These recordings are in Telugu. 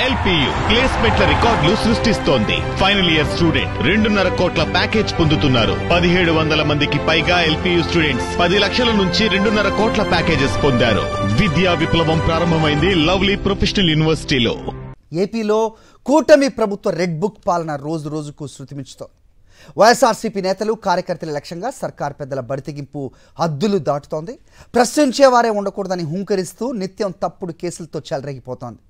ఎల్పీయూ ప్లేస్మెంట్ల రికార్డులు సృష్టిస్తోంది. ఫైనల్ ఇయర్ స్టూడెంట్ 2.5 కోట్ల ప్యాకేజ్ పొందుతున్నారు. 1700 మందికి పైగా ఎల్పీయూ స్టూడెంట్స్ 10 లక్షల నుంచి 2.5 కోట్ల ప్యాకేజెస్ పొందారు. విద్యా విప్లవం ప్రారంభమైంది లవ్లీ ప్రొఫెషనల్ యూనివర్సిటీలో. ఏపీలో కూటమి ప్రభుత్వ రెడ్ బుక్ పాలన రోజు రోజుకు శృతిమించుతోంది. వైఎస్ఆర్సీపీ నేతలు కార్యకర్తల లక్ష్యంగా సర్కార్ పెద్దల బడితెగింపు హద్దులు దాటుతోంది. ప్రశ్నించేవారే ఉండకూడదని హుంకరిస్తూ నిత్యం తప్పుడు కేసులతో చెలరేగిపోతోంది.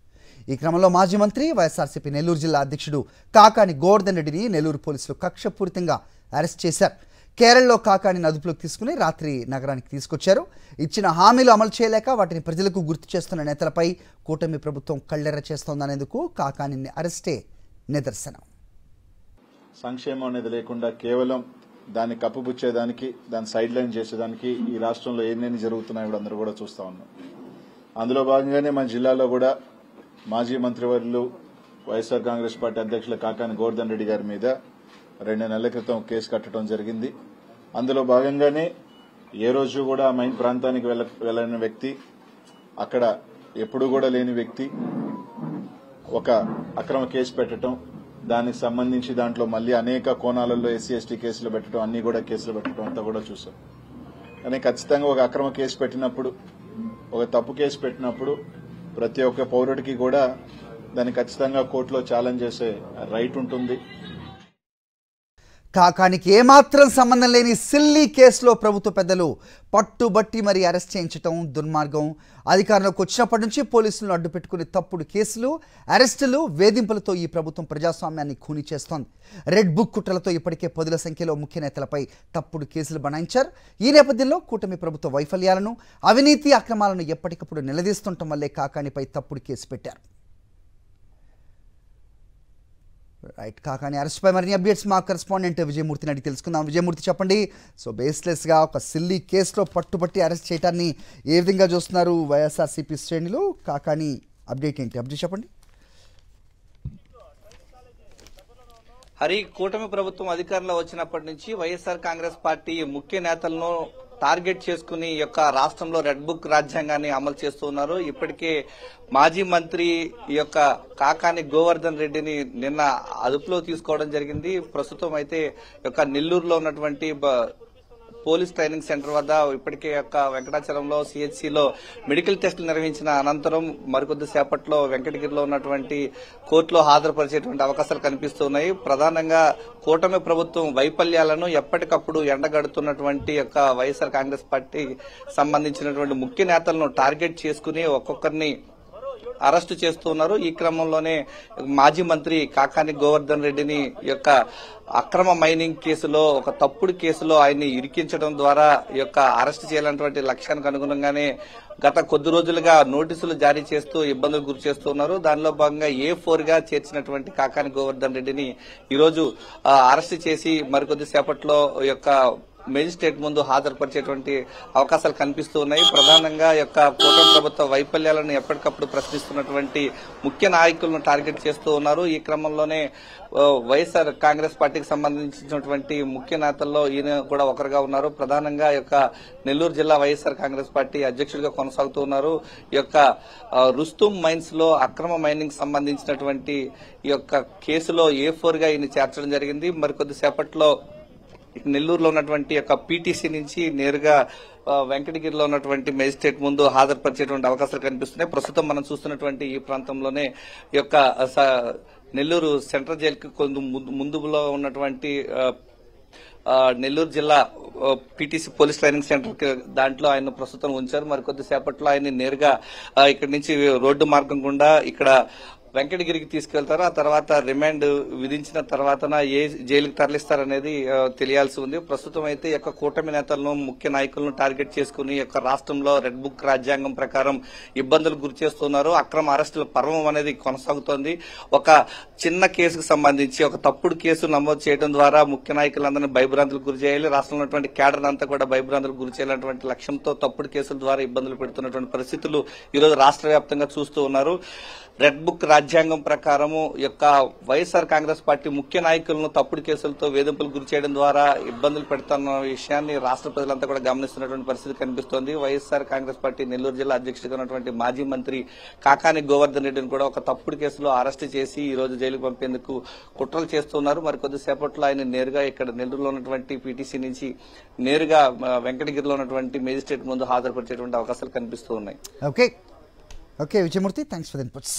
ఈ క్రమంలో మాజీ మంత్రి వైఎస్ఆర్సీపీ నెల్లూరు జిల్లా అధ్యక్షుడు కాకాని గోవర్ధన్ రెడ్డిని నెల్లూరు పోలీసులు కక్షపూరితంగా అరెస్ట్ చేశారు. కేరళలో కాకాని అదుపులోకి తీసుకుని రాత్రి నగరానికి తీసుకొచ్చారు. ఇచ్చిన హామీలు అమలు చేయలేక వాటిని ప్రజలకు గుర్తు చేస్తున్న నేతలపై కూటమి ప్రభుత్వం కళ్ళెర్ర చేస్తోందనేందుకు కాకానిని అరెస్టే నిదర్శనం. సంక్షేమం అనేది లేకుండా కేవలం దాన్ని కప్పుపుచ్చేదానికి, దాన్ని సైడ్ లైన్ చేసేదానికి ఈ రాష్ట్రంలో ఏమేమి జరుగుతున్నాయో అందరూ కూడా చూస్తా ఉన్నాం. అందులో భాగంగానే మన జిల్లాలో కూడా మాజీ మంత్రివర్యులు వైఎస్ఆర్ కాంగ్రెస్ పార్టీ అధ్యక్షులు కాకాని గోవర్ధన్ రెడ్డి గారి మీద 2 నెలల క్రితం కేసు కట్టడం జరిగింది. అందులో భాగంగానే ఏ రోజు కూడా మైన్ ప్రాంతానికి వెళ్లని వ్యక్తి, అక్కడ ఎప్పుడూ కూడా లేని వ్యక్తి ఒక అక్రమ కేసు పెట్టడం, దానికి సంబంధించి దాంట్లో మళ్లీ అనేక కోణాలలో ఎస్సీ ఎస్టీ కేసులు పెట్టడం, అన్ని కూడా కేసులు పెట్టడం అంతా కూడా చూసాం. కానీ ఖచ్చితంగా ఒక అక్రమ కేసు పెట్టినప్పుడు, ఒక తప్పు కేసు పెట్టినప్పుడు ప్రతి ఒక్క పౌరుడికి కూడా దాన్ని ఖచ్చితంగా కోర్టులో ఛాలెంజ్ చేసే రైట్ ఉంటుంది. కాకానికి ఏమాత్రం సంబంధం లేని సిల్లీ కేసులో ప్రభుత్వ పెద్దలు పట్టుబట్టి మరీ అరెస్ట్ చేయించడం దుర్మార్గం. అధికారంలోకి వచ్చినప్పటి నుంచి పోలీసులను అడ్డుపెట్టుకుని తప్పుడు కేసులు, అరెస్టులు, వేధింపులతో ఈ ప్రభుత్వం ప్రజాస్వామ్యాన్ని ఖూనీ చేస్తోంది. రెడ్ బుక్ కుట్రలతో ఇప్పటికే 10ల సంఖ్యలో ముఖ్య నేతలపై తప్పుడు కేసులు బనాయించారు. ఈ నేపథ్యంలో కూటమి ప్రభుత్వ వైఫల్యాలను, అవినీతి అక్రమాలను ఎప్పటికప్పుడు నిలదీస్తుండటం వల్లే కాకానిపై తప్పుడు కేసు పెట్టారు. రైట్, కాకాని అరెస్ట్ పై మరిన్ని అప్డేట్స్ మా కరెస్పాండెంట్ విజయమూర్తిని అడిగి తెలుసుకుందాం. విజయమూర్తి, చెప్పండి. సో బేస్లెస్గా ఒక సిల్లీ కేసులో పట్టుబట్టి అరెస్ట్ చేయడాన్ని ఏ విధంగా చూస్తున్నారు వైఎస్ఆర్సీపీ శ్రేణులు? కాకాని అప్డేట్ ఏంటి? అప్డేట్ చెప్పండి. హరి, కూటమి ప్రభుత్వం అధికారంలో వచ్చినప్పటి నుంచి వైఎస్ఆర్ కాంగ్రెస్ పార్టీ ముఖ్య నేతలను టార్గెట్ చేసుకుని యొక్క రాష్ట్రంలో రెడ్ బుక్ రాజ్యాంగాన్ని అమలు చేస్తున్నారు. ఇప్పటికే మాజీ మంత్రి యొక్క కాకాని గోవర్ధన్ రెడ్డిని నిన్న అదుపులో తీసుకోవడం జరిగింది. ప్రస్తుతం అయితే యొక్క నెల్లూరులో ఉన్నటువంటి పోలీస్ ట్రైనింగ్ సెంటర్ వద్ద ఇప్పటికే యొక్క వెంకటాచలంలో సిహెచ్సిలో మెడికల్ టెస్టులు నిర్వహించిన అనంతరం మరికొద్ది సేపట్లో వెంకటగిరిలో ఉన్నటువంటి కోర్టులో హాజరుపరిచేటువంటి అవకాశాలు కనిపిస్తున్నాయి. ప్రధానంగా కూటమి ప్రభుత్వం వైఫల్యాలను ఎప్పటికప్పుడు ఎండగడుతున్నటువంటి యొక్క వైఎస్ఆర్ కాంగ్రెస్ పార్టీ సంబంధించినటువంటి ముఖ్య నేతలను టార్గెట్ చేసుకుని ఒక్కొక్కరిని అరెస్టు చేస్తున్నారు. ఈ క్రమంలోనే మాజీ మంత్రి కాకాని గోవర్ధన్ రెడ్డిని యొక్క అక్రమ మైనింగ్ కేసులో, ఒక తప్పుడు కేసులో ఆయన్ని ఇరికించడం ద్వారా యొక్క అరెస్ట్ చేయాలన్నటువంటి లక్ష్యానికి అనుగుణంగానే గత కొద్ది రోజులుగా నోటీసులు జారీ చేస్తూ ఇబ్బందులు గురి చేస్తున్నారు. దానిలో భాగంగా A4 గా చేర్చినటువంటి కాకాని గోవర్ధన్ రెడ్డిని ఈరోజు అరెస్ట్ చేసి మరికొద్ది సేపట్లో యొక్క మేజిస్ట్రేట్ ముందు హాజరుపరిచేటువంటి అవకాశాలు కనిపిస్తూ ఉన్నాయి. ప్రధానంగా యొక్క కూటమి ప్రభుత్వ వైఫల్యాలను ఎప్పటికప్పుడు ప్రశ్నిస్తున్నటువంటి ముఖ్య నాయకులను టార్గెట్ చేస్తూ ఉన్నారు. ఈ క్రమంలోనే వైఎస్ఆర్ కాంగ్రెస్ పార్టీకి సంబంధించినటువంటి ముఖ్య నేతల్లో ఈయన కూడా ఒకరుగా ఉన్నారు. ప్రధానంగా యొక్క నెల్లూరు జిల్లా వైఎస్ఆర్ కాంగ్రెస్ పార్టీ అధ్యక్షుడిగా కొనసాగుతూ ఉన్నారు. ఈ యొక్క రుస్తుం మైన్స్ లో అక్రమ మైనింగ్ సంబంధించినటువంటి ఈ యొక్క కేసులో A4 గా ఈయన చేర్చడం జరిగింది. మరికొద్ది సేపట్లో నెల్లూరులో ఉన్నటువంటి యొక్క పీటీసీ నుంచి నేరుగా వెంకటగిరిలో ఉన్నటువంటి మేజిస్ట్రేట్ ముందు హాజరుపరిచేటువంటి అవకాశాలు కనిపిస్తున్నాయి. ప్రస్తుతం మనం చూస్తున్నటువంటి ఈ ప్రాంతంలోనే ఈ యొక్క నెల్లూరు సెంట్రల్ జైలుకి కొంచెం ముందులో ఉన్నటువంటి నెల్లూరు జిల్లా పీటీసీ పోలీస్ ట్రైనింగ్ సెంటర్ దాంట్లో ఆయన ప్రస్తుతం ఉంచారు. మరికొద్ది సేపట్లో ఆయన నేరుగా ఇక్కడి నుంచి రోడ్డు మార్గం గుండా ఇక్కడ వెంకటగిరికి తీసుకెళ్తారు. ఆ తర్వాత రిమాండ్ విధించిన తర్వాత ఏ జైలుకి తరలిస్తారనేది తెలియాల్సి ఉంది. ప్రస్తుతం అయితే యొక్క కూటమి నేతలను, ముఖ్య నాయకులను టార్గెట్ చేసుకుని యొక్క రాష్ట్రంలో రెడ్ బుక్ రాజ్యాంగం ప్రకారం ఇబ్బందులు గురి చేస్తున్నారు. అక్రమ అరెస్టుల పర్వం అనేది కొనసాగుతోంది. ఒక చిన్న కేసుకు సంబంధించి ఒక తప్పుడు కేసు నమోదు చేయడం ద్వారా ముఖ్య నాయకులందరినీ భయభ్రాంతులకు గురి చేయాలి, రాష్ట్రంలో ఉన్నటువంటి కేడర్ అంతా కూడా భయభ్రాంతులకు గురి చేయాలన్నటువంటి లక్ష్యంతో తప్పుడు కేసుల ద్వారా ఇబ్బందులు పెడుతున్నటువంటి పరిస్థితులు ఈరోజు రాష్ట్ర వ్యాప్తంగా చూస్తూ ఉన్నారు. రెడ్ బుక్ రాజ్యాంగం రాజ్యాంగం ప్రకారము యొక్క వైఎస్ఆర్ కాంగ్రెస్ పార్టీ ముఖ్య నాయకులను తప్పుడు కేసులతో వేధింపులు గురి చేయడం ద్వారా ఇబ్బందులు పెడుతున్న విషయాన్ని రాష్ట్ర ప్రజలంతా కూడా గమనిస్తున్నటువంటి పరిస్థితి కనిపిస్తోంది. వైఎస్ఆర్ కాంగ్రెస్ పార్టీ నెల్లూరు జిల్లా అధ్యక్షుడిగా ఉన్నటువంటి మాజీ మంత్రి కాకాని గోవర్ధన్ రెడ్డిని కూడా ఒక తప్పుడు కేసులో అరెస్ట్ చేసి ఈ రోజు జైలుకు పంపేందుకు కుట్రలు చేస్తున్నారు. మరి కొద్దిసేపట్లో ఆయన నేరుగా ఇక్కడ నెల్లూరులో ఉన్నటువంటి పీటీసీ నుంచి నేరుగా వెంకటగిరిలో ఉన్నటువంటి మేజిస్ట్రేట్ ముందు హాజరుపరిచేటువంటి అవకాశాలు కనిపిస్తూ ఉన్నాయి. Okay Vijayamurthy, thanks for the inputs.